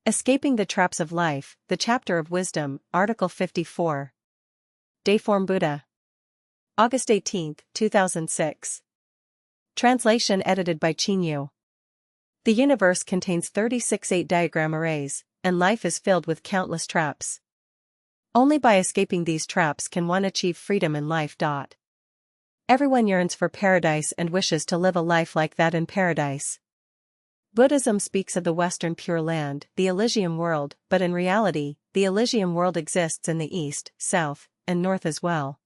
Escaping the Traps of Life, the Chapter of Wisdom, Article 54. Dayform Buddha. August 18, 2006. Translation edited by Chinyu. The universe contains 36 8-diagram arrays, and life is filled with countless traps. Only by escaping these traps can one achieve freedom in life. Everyone yearns for paradise and wishes to live a life like that in paradise. Buddhism speaks of the Western Pure Land, the Elysium world, but in reality, the Elysium world exists in the East, South, and North as well.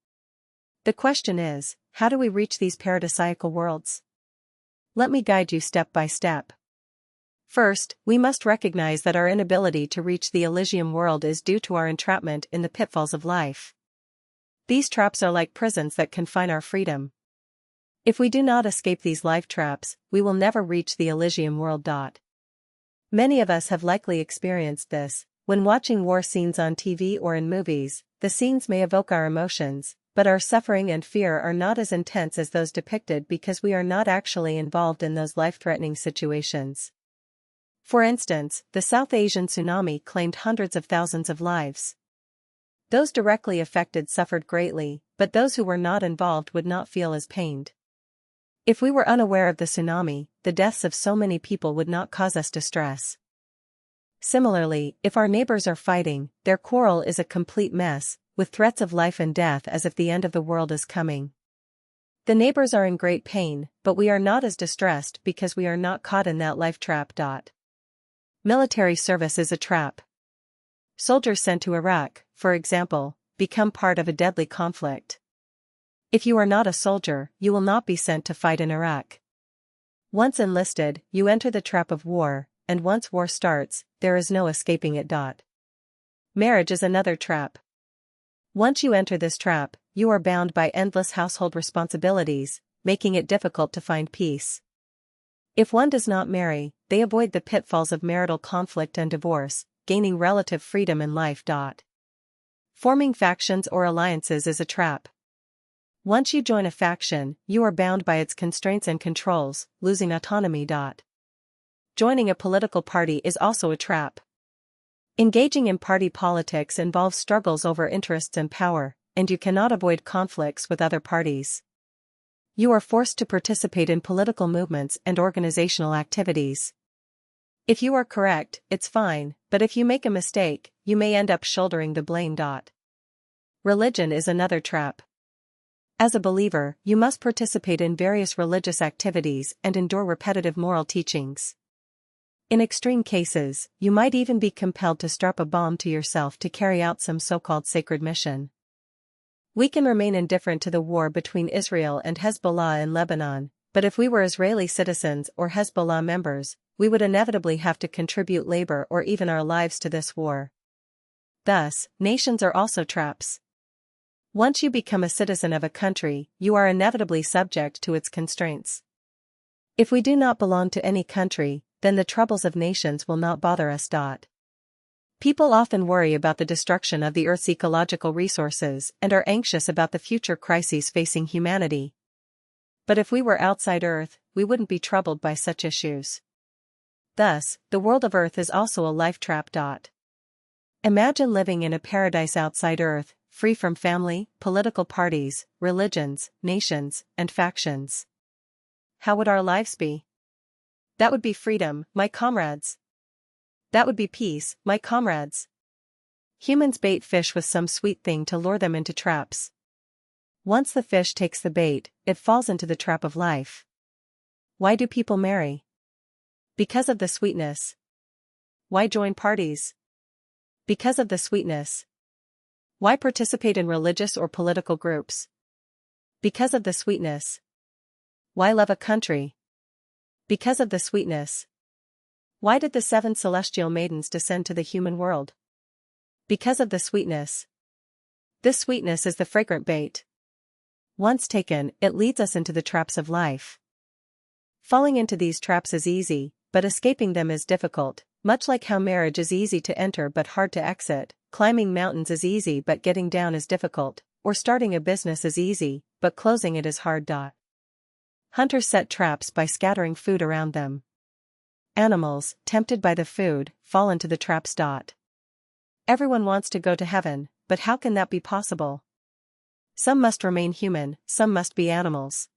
The question is, how do we reach these paradisiacal worlds? Let me guide you step by step. First, we must recognize that our inability to reach the Elysium world is due to our entrapment in the pitfalls of life. These traps are like prisons that confine our freedom. If we do not escape these life traps, we will never reach the Elysium world. Many of us have likely experienced this. When watching war scenes on TV or in movies, the scenes may evoke our emotions, but our suffering and fear are not as intense as those depicted because we are not actually involved in those life-threatening situations. For instance, the South Asian tsunami claimed hundreds of thousands of lives. Those directly affected suffered greatly, but those who were not involved would not feel as pained. If we were unaware of the tsunami, the deaths of so many people would not cause us distress. Similarly, if our neighbors are fighting, their quarrel is a complete mess, with threats of life and death as if the end of the world is coming. The neighbors are in great pain, but we are not as distressed because we are not caught in that life trap. Military service is a trap. Soldiers sent to Iraq, for example, become part of a deadly conflict. If you are not a soldier, you will not be sent to fight in Iraq. Once enlisted, you enter the trap of war, and once war starts, there is no escaping it. Marriage is another trap. Once you enter this trap, you are bound by endless household responsibilities, making it difficult to find peace. If one does not marry, they avoid the pitfalls of marital conflict and divorce, gaining relative freedom in life. Forming factions or alliances is a trap. Once you join a faction, you are bound by its constraints and controls, losing autonomy. Joining a political party is also a trap. Engaging in party politics involves struggles over interests and power, and you cannot avoid conflicts with other parties. You are forced to participate in political movements and organizational activities. If you are correct, it's fine, but if you make a mistake, you may end up shouldering the blame. Religion is another trap. As a believer, you must participate in various religious activities and endure repetitive moral teachings. In extreme cases, you might even be compelled to strap a bomb to yourself to carry out some so-called sacred mission. We can remain indifferent to the war between Israel and Hezbollah in Lebanon, but if we were Israeli citizens or Hezbollah members, we would inevitably have to contribute labor or even our lives to this war. Thus, nations are also traps. Once you become a citizen of a country, you are inevitably subject to its constraints. If we do not belong to any country, then the troubles of nations will not bother us. People often worry about the destruction of the Earth's ecological resources and are anxious about the future crises facing humanity. But if we were outside Earth, we wouldn't be troubled by such issues. Thus, the world of Earth is also a life trap. Imagine living in a paradise outside Earth, free from family, political parties, religions, nations, and factions. How would our lives be? That would be freedom, my comrades. That would be peace, my comrades. Humans bait fish with some sweet thing to lure them into traps. Once the fish takes the bait, it falls into the trap of life. Why do people marry? Because of the sweetness. Why join parties? Because of the sweetness. Why participate in religious or political groups? Because of the sweetness. Why love a country? Because of the sweetness. Why did the 7 celestial maidens descend to the human world? Because of the sweetness. This sweetness is the fragrant bait. Once taken, it leads us into the traps of life. Falling into these traps is easy, but escaping them is difficult, much like how marriage is easy to enter but hard to exit, climbing mountains is easy but getting down is difficult, or starting a business is easy, but closing it is hard. Hunters set traps by scattering food around them. Animals, tempted by the food, fall into the traps. Everyone wants to go to heaven, but how can that be possible? Some must remain human, some must be animals.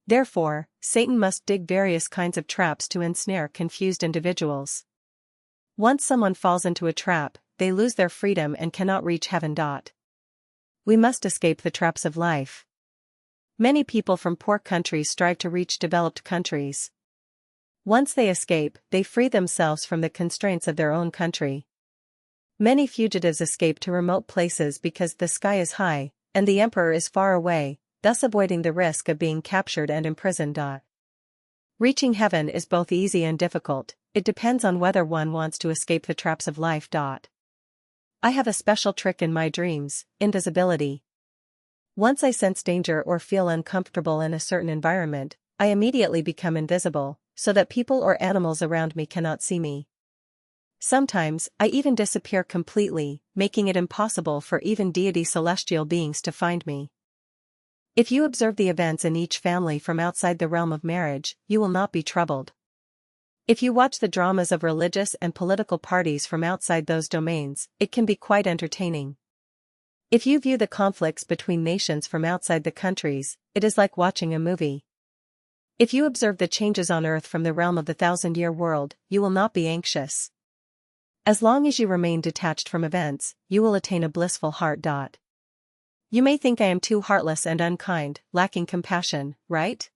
Therefore, Satan must dig various kinds of traps to ensnare confused individuals. Once someone falls into a trap, they lose their freedom and cannot reach heaven. We must escape the traps of life. Many people from poor countries strive to reach developed countries. Once they escape, they free themselves from the constraints of their own country. Many fugitives escape to remote places because the sky is high, and the emperor is far away, thus avoiding the risk of being captured and imprisoned. Reaching heaven is both easy and difficult, it depends on whether one wants to escape the traps of life. I have a special trick in my dreams, invisibility. Once I sense danger or feel uncomfortable in a certain environment, I immediately become invisible, so that people or animals around me cannot see me. Sometimes, I even disappear completely, making it impossible for even deity celestial beings to find me. If you observe the events in each family from outside the realm of marriage, you will not be troubled. If you watch the dramas of religious and political parties from outside those domains, it can be quite entertaining. If you view the conflicts between nations from outside the countries, it is like watching a movie. If you observe the changes on earth from the realm of the thousand-year world, you will not be anxious. As long as you remain detached from events, you will attain a blissful heart. You may think I am too heartless and unkind, lacking compassion, right?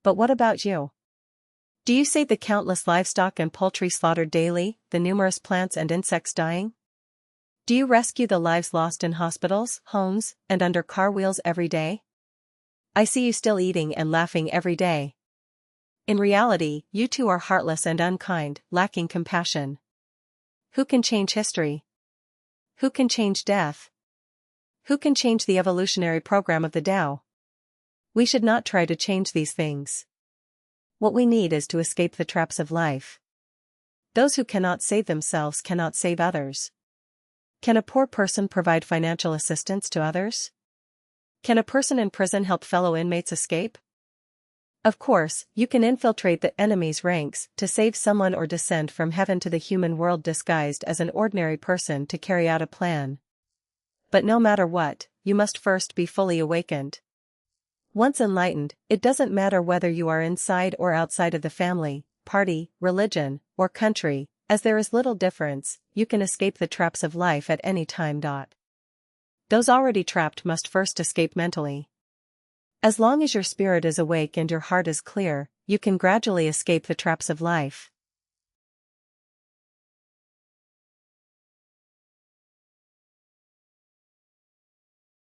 But what about you? Do you save the countless livestock and poultry slaughtered daily, the numerous plants and insects dying? Do you rescue the lives lost in hospitals, homes, and under car wheels every day? I see you still eating and laughing every day. In reality, you too are heartless and unkind, lacking compassion. Who can change history? Who can change death? Who can change the evolutionary program of the Tao? We should not try to change these things. What we need is to escape the traps of life. Those who cannot save themselves cannot save others. Can a poor person provide financial assistance to others? Can a person in prison help fellow inmates escape? Of course, you can infiltrate the enemy's ranks to save someone or descend from heaven to the human world disguised as an ordinary person to carry out a plan. But no matter what, you must first be fully awakened. Once enlightened, it doesn't matter whether you are inside or outside of the family, party, religion, or country, as there is little difference, you can escape the traps of life at any time. Those already trapped must first escape mentally. As long as your spirit is awake and your heart is clear, you can gradually escape the traps of life.